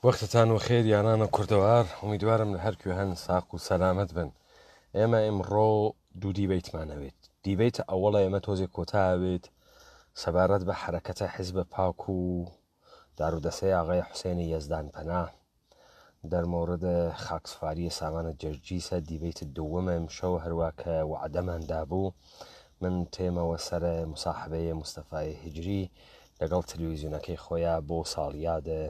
وەختتان و خێر یانانە کوردەوار ئومیدوارم لە هەرکوێ هەن ساق و سەلامەت بن. ئێمە ئێمڕۆ دوو دیبەیتمانەوێت. دیبەیتە ئەوەڵە ئێمە تۆزێک کۆتاوێت سەبارەت بە حرەکەتە حیزبە پاک و دارودەسەی ئاغای حوسێنی یەزدان پەنا دەرمۆردە خاکسفاریە سامانە جەرجیسە. دیبەیتە دووەمە شەو هەروە کە وعدەماندا بوو من تێمەوە سەر مساحبەیە مستەفای هجری لەگەڵ تەلەڤیزیۆنەکەی خۆیان بۆ ساڵیادە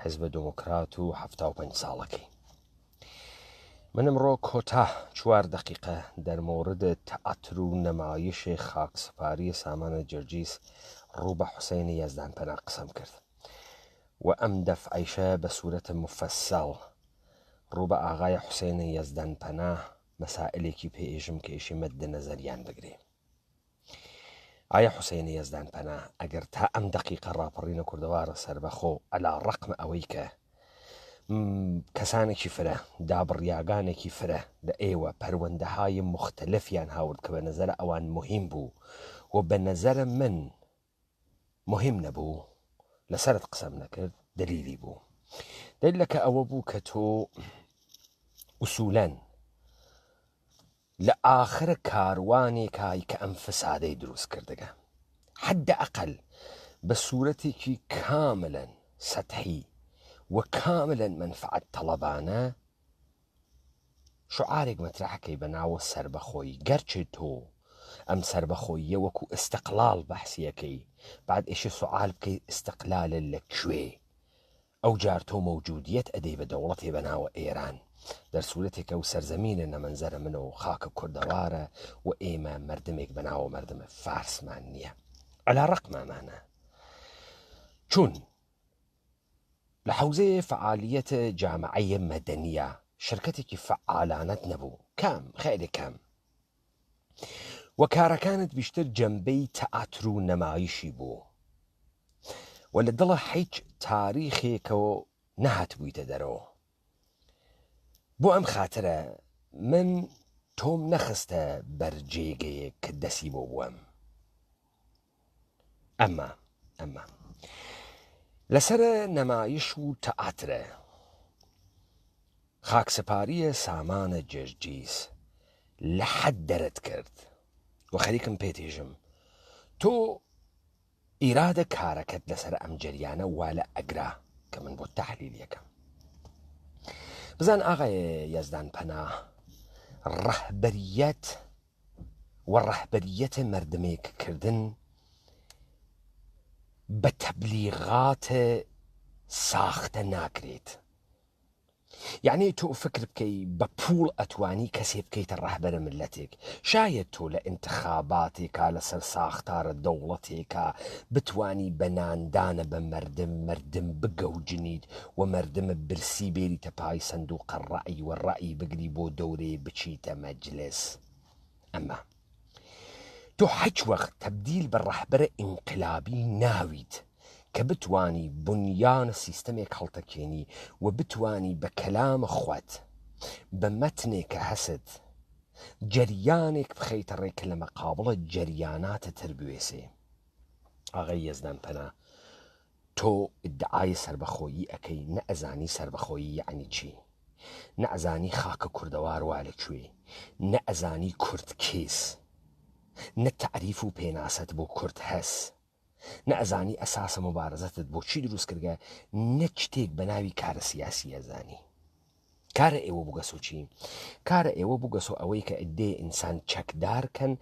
حیزبە دموکرات و 75 ساڵەکەی. من ئەمڕۆ کۆتا 4 دقیقە دەرمۆردە تەعاتر و نەمایشی خاکسپاری سامانە جەرجیس ڕوو بە حوسێنی یەزدان پەنا قسەم کرد و ئەم دەفعیشە بە سوورەتە مفەسەڵ ڕوو بە ئاغای حوسێنی یەزدان پەنا مەسائلێکی پێئێژم کە ئیشی مەدە نەزەریان بگرێ. ئایا حوسێنی یەزدان پەنا ئەگەر تا ئەم دقیقە ڕاپەڕینە کوردەوارە سەربەخۆ ئەلا ڕەقمە ئەوەی کە کەسانێکی فرە دابڕیاگانێکی فرە لە ئێوە پەروەندەهای مختلفیان هاورد کە بە نەزەرە ئەوان مهم بوو و بە نەزەرە من مهم نەبوو لەسەرت قسەم نەکرد دلیلی بوو. دلیلەکە ئەوە بوو کە تۆ ئوسوولەن لە ئاخرە کاروانێکای کە ئەم فسادەی دروست کردەگە حد ئەقل بە سوورەتێکی کاملەن سەتحی و کاملەن منفعەت تەڵەبانە شعارێک مەترەحەکەی بە ناوە سەربەخۆیی. گەرچێ تۆ ئەم سەربەخۆییە وەکو ئستقلال بەحسیەکەی بعد ئێشە سوعال بکەی ئستقلالە لەکوێ ئەو جار تۆ مەوجودیەت ئەدەی بە دەوڵەتێ بە ناوە ئێران دەرسوورەتێکە و سەرزەمینە نەمەنزەرە منە و خاکە کوردەوارە و ئێمە مردمێک بە ناوە مردمە فارسمان نییە ئەلا ڕەقمامانە چون لە حوزەیە فعالیەتە جامعەیە مەدەنیە شرکەتێکی فعالانەت نەبوو کام خیلی کەم و کارەکانت بیشتر جەمبەی تەعاتر و نەمایشی بوو و لە دڵە هیچ تاریخێکەوە نەهات بوویتە دەرەوە. بۆ ئەم خاترە من تۆم نەخستە بەرجێگەیەک کە دەسی بۆ بووەم. ئەمە لەسەر نەمایش و تەعاترە خاکسەپاریە سامانە جەرجیس لە حەد دەرت کرد و خەریکم پێتێژم تۆ ئیرادە کارەکەت لەسەر ئەم جەریانە وا لە ئەگرا کە من بۆ تەحلیل یەکەم. بزان ئاغای یەزدان پەنا ڕەهبەریەت و ڕەهبەریەتە مردمێککردن بە تەبلیغاتە ساختە ناکرێت. یعنی تۆ فکر بکەی بە پوڵ ئەتوانی کەسێ بکەیتە ڕەهبەرە ملەتێک. شاید تۆ لە ئینتخاباتێکا لەسەر ساختارە دەوڵەتێکا بتوانی بەناندانە بە مردم بگەوجنیت و مردمە برسی بێریتە پای سندوقە ڕەئی و ڕەئی بگری بۆ دەورێ بچیتە مەجلس. ئەمە تۆ هیچ وەخت تەبدیل بە ڕەهبەرە ئینقلابی ناویت کە بتوانی بنیانە سیستەمێک هەڵتەکێنی و بتوانی بە کەلامە خوات بە مەتنێکە هەست جەریانێک بخەیتە ڕێک لە مەقابڵە جەریاناتە تر بوێسێ. ئاغای یەزدان پەنا تۆ ئیدعای سەربەخۆیی ئەەکەی نەئەزانی سەربەخۆیی یعنی چی، نەئەزانی خاکە کوردەوار وا لەکوێ، نەئەزانی کورد کێس، نە تعریف و پێناست بۆ کورد هەس، نەئەزانی ئەساسە مبارەزەتت بۆ چی دروست کردگە، نەک شتێک بە ناوی کارە سیاسی ئەزانی. کارە ئێوە بووگەسۆ چی؟ کارە ئێوە بووگەسۆ ئەوەی کە ئەدێ ئینسان چەکدارکەن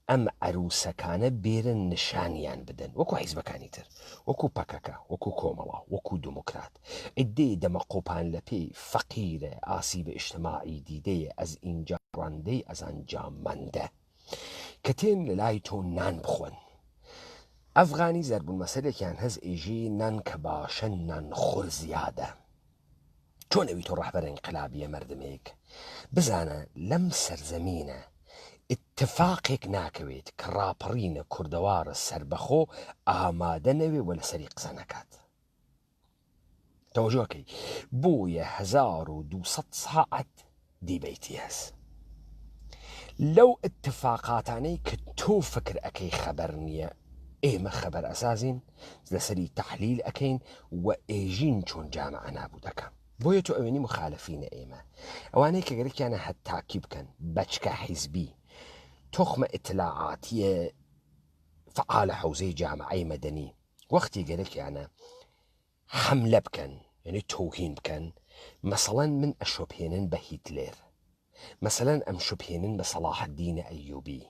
ئەم عروسەکانە بێرن نیشانیان بدەن وەکو حیزبەکانی تر، وەکو پەکەکە، وەکو کۆمەڵە، وەکو دموکرات. ئەدێ دەمەقۆپان لە پێی فەقیرە ئاسیبە ئیجتماعی دیدەیە ئەز ئینجا ڕاندەی ئەزانجا مەندە کە تێن لە لای تۆ نان بخۆن. ئەفغانی زەربوون مەسەلێکیان هەز ئێژی نان کە باشە نان خۆر زیادە. چۆن ئەوی تۆ ڕەهبەرە ئینقلابیە مردمێک بزانە لەم سەرزەمینە ئیتفاقێک ناکەوێت کە ڕاپەڕینە کوردەوارە سەربەخۆ ئامادە نەوێ وە لەسەری قسە نەکات. تەوەجۆکەی بۆیە 1200 ساعەت دیبەیتی هەست. لەو ئتفاقاتانەی کە تۆ فکر ئەەکەی خەبەر نییە ئێمە خەبەر ئەسازین لەسەری تەحلیل ئەکەین و ئێژین چۆن جامعە نابوو دەکەم بۆیە تۆ ئەوێنی مخالفینە ئێمە ئەوانەیە کە گەرەکیانە هەتاکی بکەن بەچکە حیزبی تخمە ئیتلاعاتیە فعالە حوزەی جامعەی مەدەنی وەختی گەرەکیانە حملە بکەن یعنی تۆهین بکەن مەسەڵەن من ئەشۆبهێنن بە هیتلێر مەسەڵەن ئەم شوبهێنن بە سەلاح الدینە ئەیوبی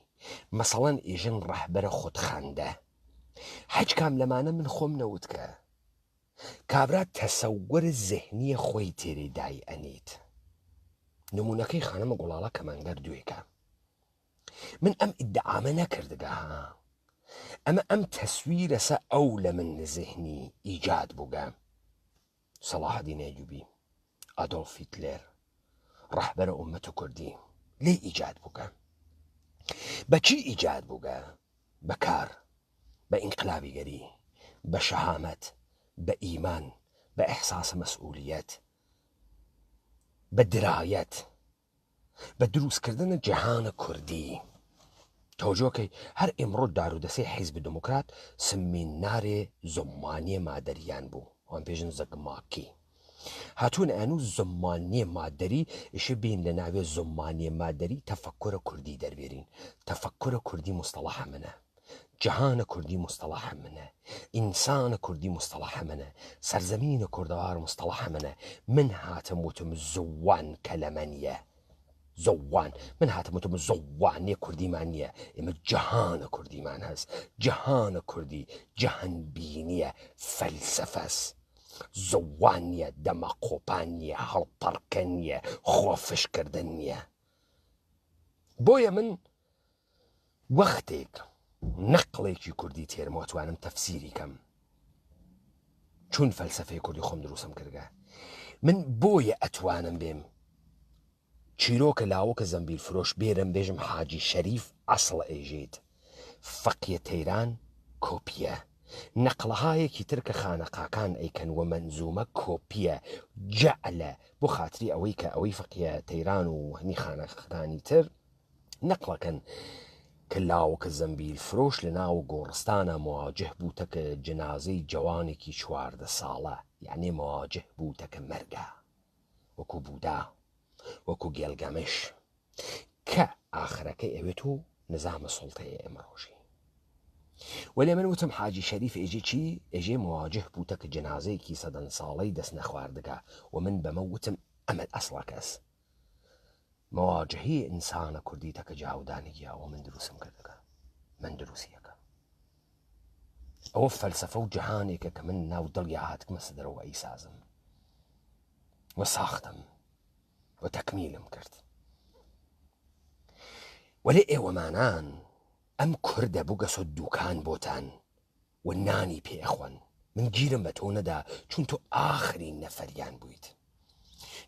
مەسەڵەن ئێژن ڕەهبەرە خودخاندە حەج کام لەمانە من خۆم نەوتکە کابرا تەسەوەر زێهنیە خۆی تێرێ دای ئەنیت نمونونەکەی خانەمە گوڵاڵە کەمانگەر دوێکە من ئەم ئیدعامە نەکردگە ئەمە ئەم تەسویرە سە ئەو لە من زێهنی ئیجاد بووگە سەلاح الدین ئەیوبی ئادۆڵف هیتلێر ڕەهبەرە ئومەتە کوردی لێ ئیجاد بووگە بەچی ئیجاد بووگە بە کار بە ئینقلابیگەری بە شەهامەت بە ئیمان بە ئەحساس مەسئولیەت بە درایەت بە دروستکردنە جەهانە کوردی تۆجۆکەی هەر ئێمڕۆ دارودەسەی حیزب دموکرات سمێنارێ زمانیە مادەریان بوو ئەوان پێژن زەگماکی هاتوون ئەنوو زمانیە مادەری ئیشە بین لە ناوێ زمانیە مادەری تەفەککورە کوردی دەربێرین تەفەککورە کوردی مستەڵەحە منە جەهانە کوردی مستەڵەحە منە ئینسانە کوردی مستەڵەحە منە سەرزەمینە کوردەوار مستەڵەحە منە من هاتم وتم زوان کەلەمە زەوان من هاتم وتم زەوانێ کوردیمان نییە ئێمە جەهانە کوردیمان هەست جەهانە کوردی جەهانبینیە فەلسەفەس زەوان نییە دەمەقۆپان نییە هەڵپەڕکە نییە خۆفشکردن نییە بۆیە من وەختێک نەقڵێکی کوردی تێرمەوەتوانم تەفسیری کەم چون فەلسەفەی کوردی خۆم دروستم کردگە من بۆیە ئەتوانم بێم چیرۆکە لاوەکە زەمبیل فرۆش بێرم بێژم حاجی شەریف ئەسڵ ئێژێت فەقیە تەیران کۆپیە نەقڵەهایەکی ترکە خانەقاکان ئەیکەن و مەنزومە کۆپیە جەعلە بۆ خاتری ئەوەی کە ئەوەی فەقیە تەیران و هەنی خانەقاکانی تر نەقڵەکەن کە لاوەکە زەمبیل فرۆش لە ناو گۆڕستانە مواجه بووتەکە جنازەی جوانێکی 14 ساڵە یعنی مواجه بووتەکە مەرگە وەکو بوودا وەکو گێلگەمش کە ئاخرەکەی ئەوێت و نظامە سوڵتەیە ئێمڕۆژی وەلێ من وتم حاجی شەریف ئێژێ چی ئێژێ مواجه بووتەکە جنازەیەکی سەدەن ساڵەی دەست نەخواردگا و من بەمە وتم ئەمە ئەسڵە کەس مواجهی ئینسانە کوردی تەکە جاودانێکیە و من دروستم کردەکە من دروستیەکە ئەوە فەلسەفە و جەهانێکە کە من ناو دڵیا هاتکمە سەدەرەوە ئەیسازم و ساختم و تەکمیلم کرد وەلێ ئێوەمانان ئەم کوردە بووگەسۆ دووکان بۆتان و نانی پێخۆن من گیرم بە تۆ نەدا چون تۆ ئاخرین نەفەریان بوویت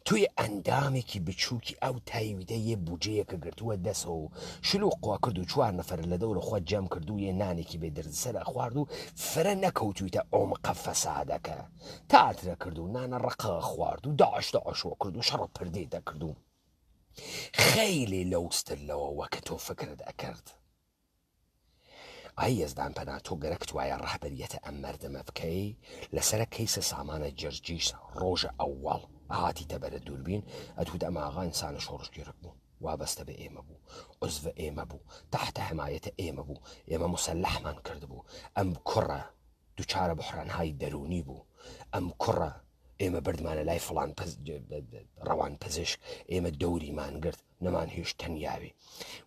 توی ئەندامێکی بچووکی ئەو تایویدە یە بودجەیەکە گرتووە دەسەوە و شلوقوا کرد و 4 نەفەر لە دەورە خۆ جەم کرد و یە نانێکی بێدردسەر خوارد و فرە نەکەوتویتە ئۆمقە فەسادەکە تاترە کرد و نانە ڕقە خوارد و داعشتە عشوە کرد و شەڕە پردێ دەکرد و خەیلێ لەوستر لەوەوە کە تۆ فکرت ئەکرد ئای یەزدان پەنا تۆ گەرەک توایە ڕەهبەریەتە ئەم مەردەمە بکەی لەسرە کەیسە سامانە جەرجیش ڕۆژە ئەووەڵ هاتیتە بەرە دووربین ئەتوت ئەمە ئاغا ئینسانە شۆڕشگیرک بوو وابەستە بە ئێمە بوو عزڤە ئێمە بوو تەحتە حمایەتە ئێمە بوو ئێمە موسەلەحمان کرد بوو ئەم کوڕە دووچارە بحرانهای دەرونی بوو ئەم کوڕە ئێمە بردمانە لای فڵان ڕەوان پزیشک ئێمە دەوریمان گرت نەمان هێش تەنیاوێ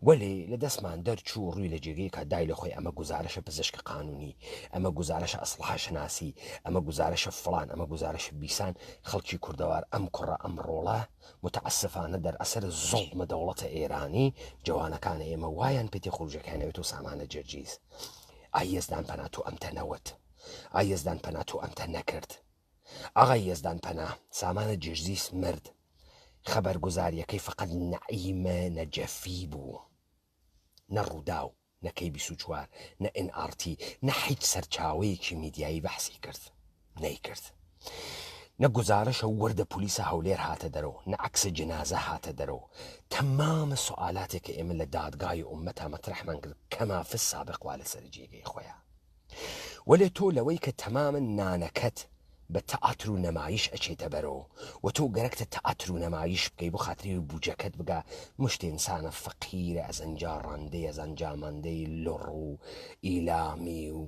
وەلێ لە دەستمان دەرچوو ڕووی لە جێگەی کە دای لە خۆی ئەمە گوزارشە پزیشک قانونی ئەمە گوزارشە ئەسڵحە شناسی ئەمە گوزارشە فڵان ئەمە گوزارشە بیسان خەڵکی کوردەوار ئەم کوڕە ئەم ڕۆڵە متعسفانە دەرئەسەر زوڵمە دەوڵەتە ئێرانی جوانەکانە ئێمە وایان پێتی خوڕژەکانەوێت و سامانە جەرجیز ئای یەزدان پەنا تۆ ئەمتە نەوت ئای یەزدان پەنا تۆ ئەمتە نەکرد ئاغای یەزدان پەنا سامانە جێژزیس مرد خەبەرگوزاریەکەی فقط نەعیمە نەجەفی بوو نە ڕووداو نە KBC4 نە NRT نە هیچ سەرچاوەیەکی میدیایی بەحسی کرد نەیکرد نە گوزارشە وەردە پولیسە هەولێر هاتە دەرەوە نە عەکسە جنازە هاتە دەرەوە تەمامە سوالاتێکە ئێمە لە دادگای ئومەتا مەترەحمان کرد کەما فی السابق وا لەسەر جێگەی خۆیان وەلێ تۆ لەوەی کە تەمامە نانەکەت بە تەئاتر و نەمایش ئەچێتە بەرەوە و تۆ گەرەکتە تەئاتر و نەمایش بکەی بۆ خاتری بوجەکەت بگا مشت ئینسانە فەقیرە ئەزەنجا ڕەندەی ئەزەنجا مەندەی لڕ و ئیلامی و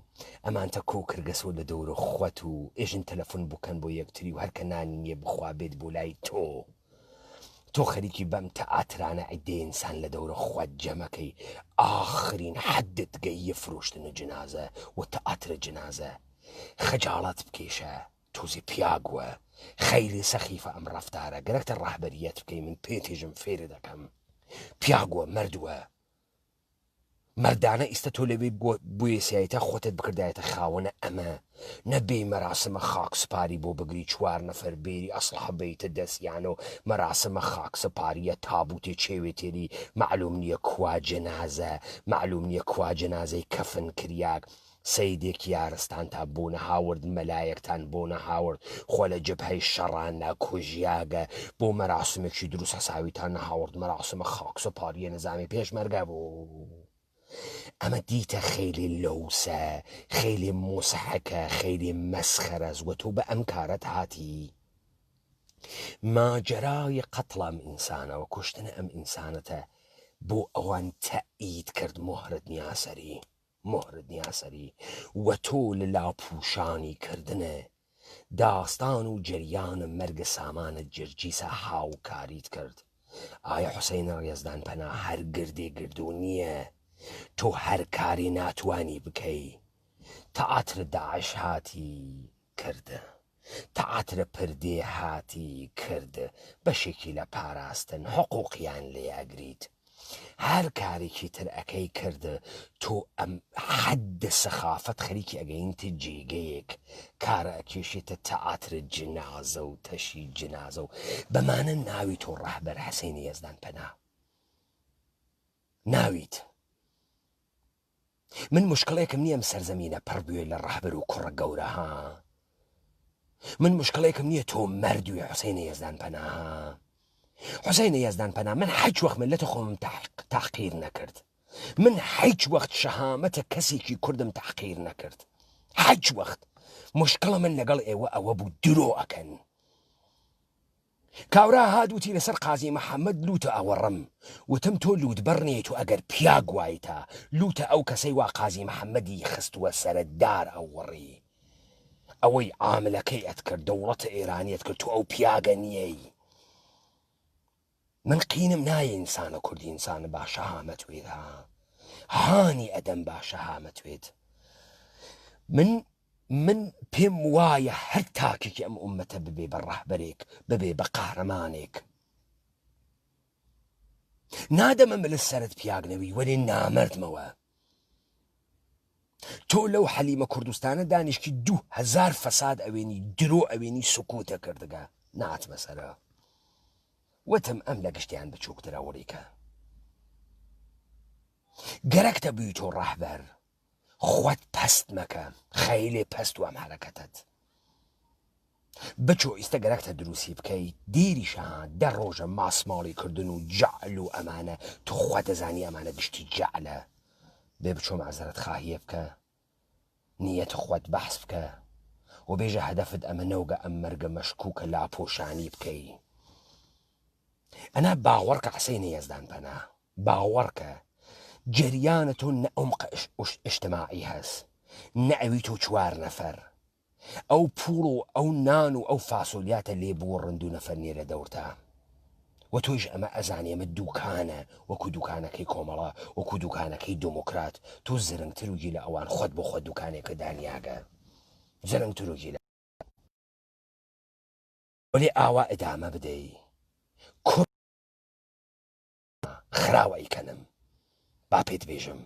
ئەمانتە کۆکرگەسۆ لە دەورە خوەت و ئێژن تەلەفۆن بکەن بۆ یەکتری و هەرکە نانی نییە بخوا بێت بۆ لای تۆ خەریکی بەم تەئاترانە عیددەی ئینسان لە دەورە خوات جەمەکەی ئاخرین حەدت گەیە فرۆشتنە جنازە و تەئاترە جنازە خەجاڵەت بکێشە تۆزی پیاگووە خەیری سەخیفە ئەم ڕەفتارە گەرەکتە ڕاهبەریەت بکەی من پێتێژم فێرە دەکەم پیاگووە مردووە مردانە ئیستا تۆ لەوێ بوێسیایەتە خۆتت بکردایەتە خاوەنە ئەمە نەبێ مەراسمە خاکسپاری بۆ بگری 4 نەفەر بێری ئەسڵحە بیتە دەستیان و مەراسمە خاکسەپاریە تابوتێ چێوێتێری معلوم نییە کوا جەنازە معلوم نییە کوا جەنازەی کەفن کریاک سەیدێک یارستان تا بۆنە هاورد مەلایەکتان بۆنە هاورد خۆ لە جبهەی شەڕان ناکۆژیاگە بۆ مەراسمێکی دروست هەساویتان نەهاورد مەراسمە خاکسەپاریە نەزامی پێشمەرگە بوو ئەمە دیتە خەیلی لەوسە خەیلی مۆسەحەکە خەیلی مەسخەرەز و تۆ بە ئەم کارەت هاتی ماجەرای قەتڵ ئەم ئینسانەوە کوشتنە ئەم ئینسانەتە بۆ ئەوان تەئید کرد مۆهرت نیاسەری و تۆ لە لاپوشانی کردنە داستان و جریانە مەرگە سامانە جرجیسە هاوکاریت کرد ئایا حوسەینە ڕێزدان پەنا هەر گردێ گردو نییە تۆ هەر کاری ناتوانی بکەی تەئاتر داعش هاتی کردە تەئاترە پردێ هاتی کرد بەشێکی لە پاراستن حقوقیان لێیاگریت هەر کارێکی تر ئەەکەی کرد تۆ ئەم حەدە سەخافەت خەریکی ئەگەینتە جێگەیەک کارە ئەکێشێتە تەئاتر جنازە و تەشی جنازە و بەمانە ناوی تۆ ڕەهبەر حەسەینی یەزدان پەنا ناویت من مشکڵێکم نییە ئەم سەرزەمینە پڕ بوێ لە ڕەهبەر و کوڕە گەورە ها من مشکڵێکم نییە تۆ مەردوی حوسەینە یەزدان پەنا حوسەینە یەزدان پەنا من هیچ وەخت ملەتە خۆمم تاقیر نەکرد من هیچ وەخت شەهامەتە کەسێکی کوردم تاقیر نەکرد هیچ وەخت مشکڵە من لەگەڵ ئێوە ئەوە بوو درۆ ئەکەن کاورا هادوتی لەسەر قازی محەممەد لوتە ئەوەڕم وتم تۆ لوت بەڕنێت و ئەگەر پیاگ وایتە لوتە ئەو کەسەی وا قازی محەممەدی خستووە سەرەتدار ئەوەڕی ئەوەی عاملەکەی ئەت کرد دەوڵەتە ئێرانیت کرد تو ئەو پیاگە نیەی من قینم نایە ئینسانە کوردی ئینسانە باشە هامەتوێت هانی ئەدەم باشە هامەتوێت من پێم وایە هەر تاکێکی ئەم ئومەتە ببێ بە ڕەهبەرێک ببێ بە قاهرەمانێک نادەمە ملە سەرت پیاگنەوی وەرێ نامەردمەوە تۆ لەو حەلیمە کوردستانە دانیشکی 2000 فەساد ئەوێنی درۆ ئەوێنی سکوتە کردگە ناتمە سەرە وتم ئەم لە گشتیان بچووکترە وەریکە گەرەکتە بووی تۆ ڕەهبەر خۆت پەست مەکە خەیلێ پەست و ئەم حەرەکەتت بچۆ ئیستا گەرەکتە دروستی بکەیت دیریشان 10 ڕۆژە ماسماڵی کردن و جەعل و ئەمانە تو خوا دەزانی ئەمانە گشتی جەعلە بێ بچۆ مەعزەرەت خاهیە بکە نیەتە خۆت بەحس بکە و بێژە هەدەفت ئەمە نەوگە ئەم مەرگە مەشکوکە لاپۆشانی بکەی ئەنا باوەڕکە حوسەینە یەزدان پەنا باوەڕکە جریانە تۆ نە عومقە ئیجتیماعی هەست نە ئەوی تۆ 4 نەفەر ئەو پوڵ و ئەو نان و ئەو فاسۆلیاتە لێ بوو ڕند و نەفەر نیە لە دەورتا و تۆیش ئەمە ئەزانێ ئەمە دووکانە وەکو دووکانەکەی کۆمەڵە وەکو دووکانەکەی دموکرات تۆ زرنگتر وگی لە ئەوان خۆت بۆ خۆت دووکانێکە دانیاگە زرنگتر وگی لە وەلێ ئاوا ئەدامە بدەی خراوە ئەیکەنم با پێت بێژم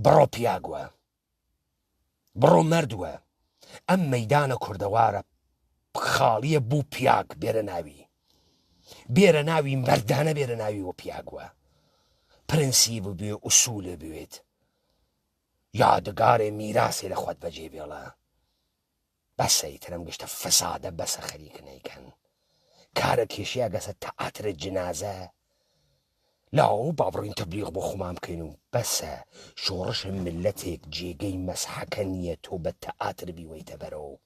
بڕۆ پیاگوە بڕۆ مەردووە ئەم مەیدانە کوردەوارە خاڵیە بوو پیاگ بێرە ناوی مەردانە بێرە ناوی وە پیاگوە پرنسیب بوێ ئوسولە بوێت یادگارێ میراسێ لە خۆت بەجێ بێڵە بەسەی ترم گشتە فەسادە بەسە خەریک نەیکەن کارە کێشیە گەسە تەئاترە جنازە لاو با بڕۆین تەبلیغ بۆ خۆمان بکەین و بەسە شۆڕشە ملەتێک جێگەی مەسحەکە نییە تۆ بە تەئاتر بیوەیتە بەرەوە.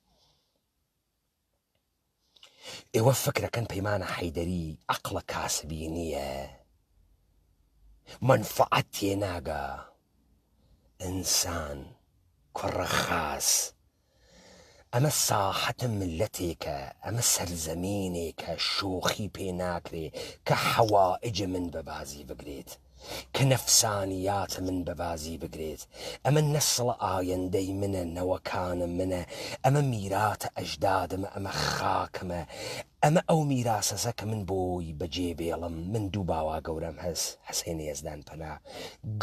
ئێوە فکرەکەن پەیمانە حەیدەری عەقڵە کاسبی نییە، منفعەت تێناگا. ئینسان کوڕە خاس، ئەمە ساحەتە ملەتێکە، ئەمە سەرزەمینێکە شۆخی پێ ناکرێ کە حەوائج من بەبازی بگرێت، کە نەفسانیاتە من بەبازی بگرێت. ئەمە نەسڵە ئایندەی منە، نەوەکانم منە، ئەمە میراتە ئەژدادمە، ئەمە خاکمە، ئەمە ئەو میراسەسە کە من بۆی بەجێ بێڵم. من دوو باوا گەورەم هەست، حسێنی یەزدان پەنا،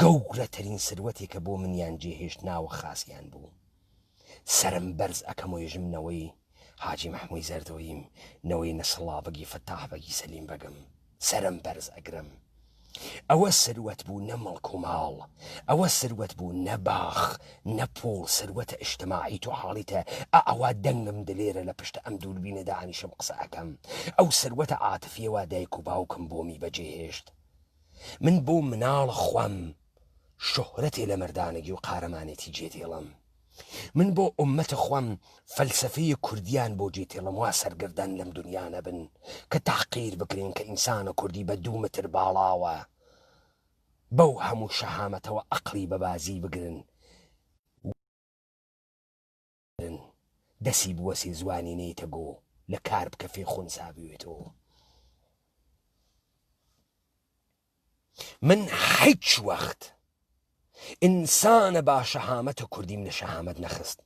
گەورەترین سروەتێکە بۆ منیان جێهێشت ناوە خاسیان بوو. سرم بەرز ئەەکەم و ێژم نەوەی حاجی مەحمووی زەردۆییم، نەوەی نەسڵا بەگی فتاح بەگی سەلیم بەگم، سرم بەرز ئەگرم. ئەوە سروەت بوو نە مەڵک و ماڵ، ئەوە سروەت بوو نە باخ نە پۆڵ، سروەتە ئیجتیماعی. تۆ حاڵیتە ئەوا دەنگم دلێرە لە پشتە ئەم دووربینە دانیشم قسە ئەەکەم. ئەو سروەتە عاتفیەوە دایک و باوکم بۆمی بەجێهێشت. من بۆ مناڵە خۆم شۆهرەتێ لە مەردانگی و قارەمانێتی جێدێڵم. من بۆ ئومەتە خۆم فەلسەفەی کوردیان بۆ جێتێڵم، وا سەرگردان لەم دنیا نەبن کە تەحقیر بکرین کە ئینسانە کوردی بە 2 متر باڵاوە، بەو هەموو شەهامەتەوە عەقڵی بەبازی بگرن، دەسی بوەسی زوانی نەیتە گۆ لە کار بکە فێ خونسا بوێتەوە. من هیچ وەخت ئینسانە با شەهامەتە کوردیم لە شەهامەت نەخست.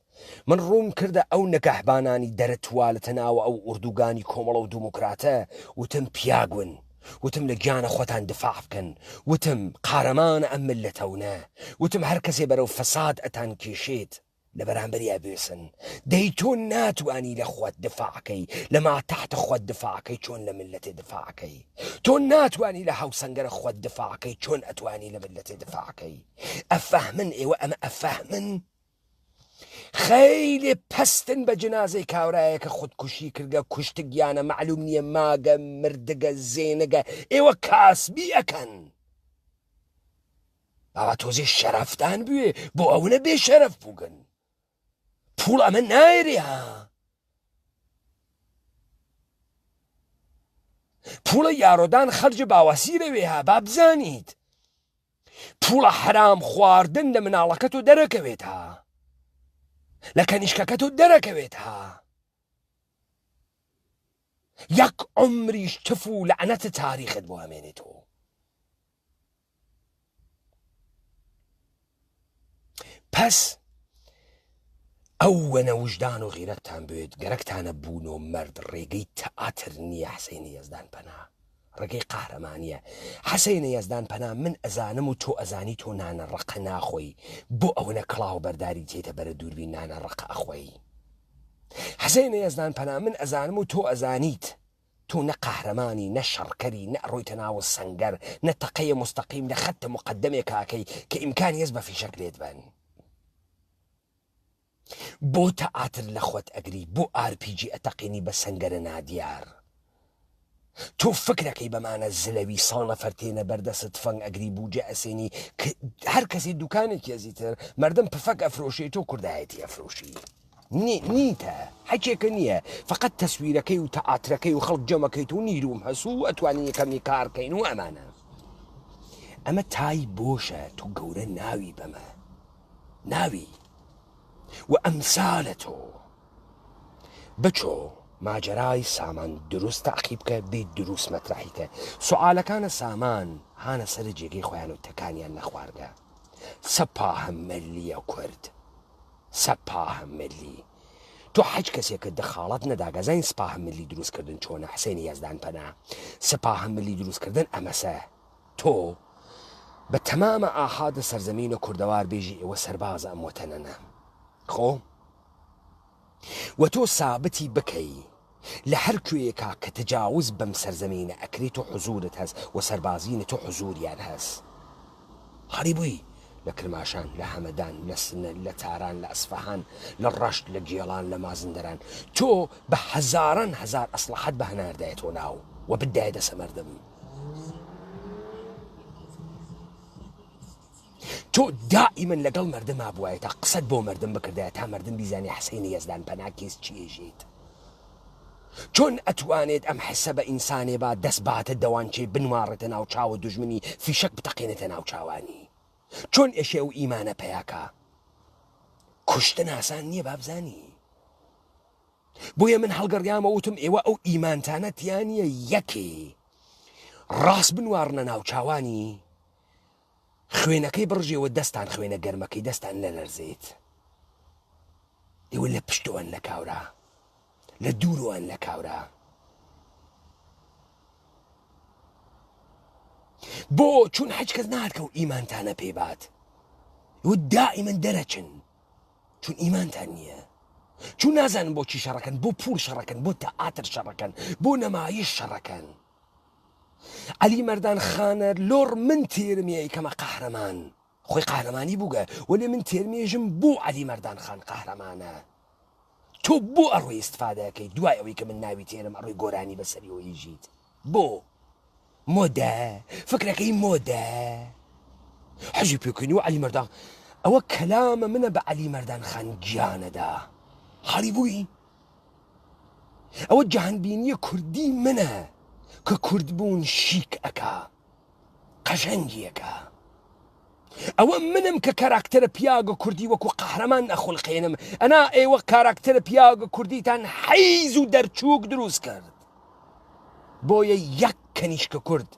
من ڕوون کردە ئەو نەگەهبانانی دەرەتوالەتە ناوە ئەو ئوردوگانی کۆمەڵە و دیموکراتە، وتم پیاگون، وتم لە گیانە خۆتان دفاع بکەن، وتم قارەمانە ئەم ملەتەونە، وتم هەر کەسێ بەرەو فەساد ئەتان کێشێت لە بەرامبەریا بێسن. دەی تۆ ناتوانی لە خۆت دفاعکەی، لە ماتەحتە خۆت دفاعکەی چۆن لە ملەتێ دفاعکەی. تۆ ناتوانی لە هاوسەنگەرە خۆت دفاعکەی چۆن ئەتوانی لە ملەتێ دفاعکەی. ئەفەهمن ئێوە ئەمە ئەفەهمن؟ خەیلێ پەستن بە جنازەی کاورایە کە خودکوشی کردگە، کوشتگیانە معلوم نییە، ماگە مردگە زێنەگە، ئێوە کاسبی ئەکەن. باوا تۆزێ شەرەفتان بوێ بۆ ئەوە بێ شەرەف بووگن. پوڵ ئەمە نایرێ ها، پوڵە یارۆدان خەرج باوەسیرەوێ ها، با بزانیت پوڵە حرام خواردن لە مناڵەکە تۆ دەرەکەوێت ها، لە کەنیشکەکە تۆ دەرەکەوێت ها. یەک عمریش تف و لەعنەتە تاریخت بۆ ئەمێنێتەوە. پس ئەو وەنە وجدان و غیرەتتان بێت، گەرەکتانە بوون و مەرد. ڕێگەی تەئاتر نییە حسێنی یەزدان پەنا، ڕێگەی قارەمانیە. حسێنە یەزدان پەنا، من ئەزانم و تۆ ئەزانی تۆ نانە ڕەقە ناخۆی، بۆ ئەوەنە کڵاو بەرداری تێتە بەرە دووربین نانە ڕەقە ئەخۆی. حسێنە یەزدان پەنا، من ئەزانم و تۆ ئەزانیت تۆ نە قەهرەمانی، نە شەڕکەری، نە ڕۆیتە ناوە سەنگەر، نە تەقەیە مستەقیم لە خەتە مقدمێک کاکەی کە ئیمکانی هەست بە فیشەک لێت بن. بۆ تەئاتر لە خۆت ئەگری، بۆ RPG ئەتەقینی بە سەنگەرە نادیار. تۆ فکرەکەی بەمانە زلەوی ساڵە فەرتێنە بەردەست فەنگ ئەگری بووجە ئەسێنی کە هەر کەسی دوکانێکی ئەزیتر مەردم پفەک ئەفرۆشی، تۆ کوردایەتی ئەفرۆشی. نیتە حەکێکە نییە، فقط تەسویرەکەی و تەئاترەکەی و خەڵک جەمەکەیت و نیروم هەسوو ئەتوانی یەکەمی کارکەین و ئەمانە. ئەمە تای بۆشە، تۆ گەورە ناوی بەمە ناوی و ئەمسالە تۆ. بچۆ ماجەرای سامان دروست تەعقیب بکە، بێت دروست مەترحیکە. سوالەکانە سامان هانە سەر جێگەی خۆیان و تەکانیان نەخواردە. سەپاهەم مەلیە کورد، سەپاهەم مەلی. تۆ حەج کەسێکە دەخاڵەت نەداگەزین سپاهەم مەلی دروستکردن چۆنە حسێنی یەزدان پەنا. سەپاهەم مەلی دروستکردن ئەمەسە. تۆ بە تەمامە ئاحادە سەرزەمینە کوردەوار بێژی ئێوە سەربازە ئەم وەتەنەنە، خۆ و تۆ سابتی بکەی لە هەر کوێیەکا کە تەجاوز بەم سەرزەمینە ئەکرێت و حزورت هەست و سەربازینە تۆ حزوریان هەست. هەری بووی لە کرماشان، لە هەمەدان، لە سنە، لە تاران، لە ئەسفەهان، لە ڕەشت، لە گێڵان، لە مازندەران. تۆ بە هەزاران هەزار ئەسلحەت بە هەناردایەتەوە ناو و بدایە دەسە مەردم. تۆ دائیمەن لەگەڵ مردما بووایە تا قسەت بۆ مردم بکردایە تا مردم بیزانی حسەینی یەزدان پەناکیس چیەژیت. چۆن ئەتوانێت ئەم حسە بە ئینسانێ با دەست باتە دەوانچێ بنوارڕێتە ناو چاوە دوژمنی فیشک بتەقێنێتە ناو چاوانی. چۆن ئێشێ و ئیمانە پەیاکە. کوشتن ئاسان نییە بابزانی. بۆیە من هەڵگەڕیامە وتم ئێوە ئەو ئیمانتانەتیانە یەکێ ڕاست بنوارنە ناو چاوانی خوێنەکەی بڕژێەوە دەستان خوێنە گەرمەکەی دەستان لەلەرزێت. ئێوە لە پشتۆوان لە کاورە لە دوورۆوان لە کاورە. بۆ چون هیچ کەس نهاتکە و ئیمانتانە پێبات. ئێوە دائیمەن دەرەچن چون ئیمانتان نییە. چون نازانن بۆ چی شەڕەکەن، بۆ پول شەڕەکەن، بۆ تەئاتر شەڕەکەن، بۆ نەمایش شەڕەکەن. عەلی مەردان خانە لۆڕ من تێرمێ کەمە قەهرەمان خۆی قەهرەمانی بووگە وەلێ من تێرمێژم بۆ عەلی مەردان خان قەهرەمانە. تۆ بۆ ئەڕۆی استفادەکەی دوای ئەوەی کە من ناوی تێرم ئەڕۆی گۆرانی بەسەریەوە یژیت. بۆ مۆدە فکرەکەی مۆدە حەزی پێکەنی و عەلی مەردان ئەوە کەلامە منە بە عەلی مەردان خان گیانەدا. حاڵی بووی ئەوە جەهانبینیە کوردی منە کە کوردبوون شیک ئەکا قەشەنگیەکە. ئەوە منم کە کاراکتەرە پیاگە کوردی وەکو قەهرەمان ئەخولقێنم. ئەنا ئێوە کاراکتەرە پیاگە کوردیتان حەیز و دەرچووک دروست کرد. بۆیە یەک کەنیشکە کورد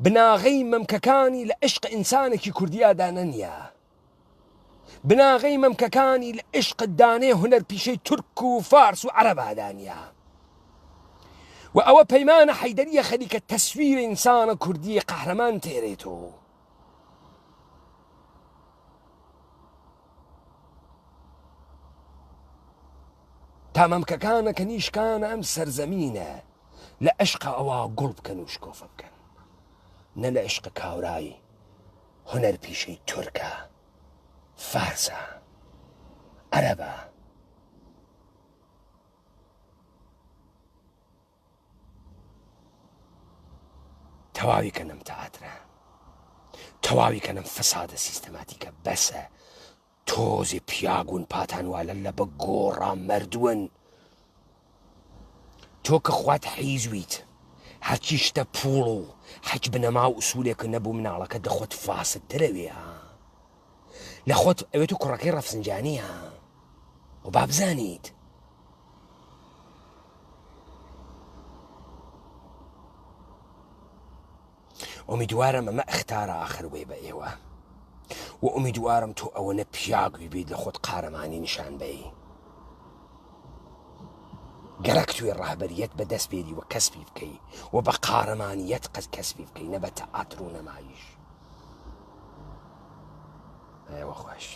بناغەی مەمکەکانی لە عشق ئینسانێکی کوردیادانە نییە. بناغەی مەمکەکانی لە عشق دانێ هونەر پیشەی تورک و فارس و عەرەبادانە. و ئەوە پەیمانە حەیدەریە خەریکە تەسویر ئینسانە کوردی قەهرەمان تێرێتەوە. تا مەمکەکانە کە نیشکانە ئەم سەرزەمینە لە عشق ئەوە گوڵ بکەن و شکۆفە بکەن، نە لە عشق کاورایی هونەر پیشەی تورکە فارسە عەرەبە. تەواوی کەنم تەئاترە، تەواوی کەنم فەسادە سیستەماتیکە بەسە. تۆزی پیاگون پاتانوالە لە بە گۆڕا مەردوون. تۆ کە خوات حەیزویت هەرچی شتە پوڵ و حەج بنەما و ئوسولێکە نەبوو مناڵەکە دەخۆت فاسد دەرەوێ لە خۆت ئەوێت و کوڕەکەی ڕەفسنجانیە و بابزانیت. ئومیدوارم ئەمە ئەختارە ئاخر وێ بە ئێوە و ئومیدوارم تۆ ئەوەنە پیاگوی بیت لە خۆت قارەمانی نیشان بەی. گەرەک توێ ڕاهبەریەت بەدەست بێری و کەسبی بکەی و بە قارەمانیەت قەت کەسبی بکەی نە بە تەئاتر و نەمایش. ئێوە خۆش.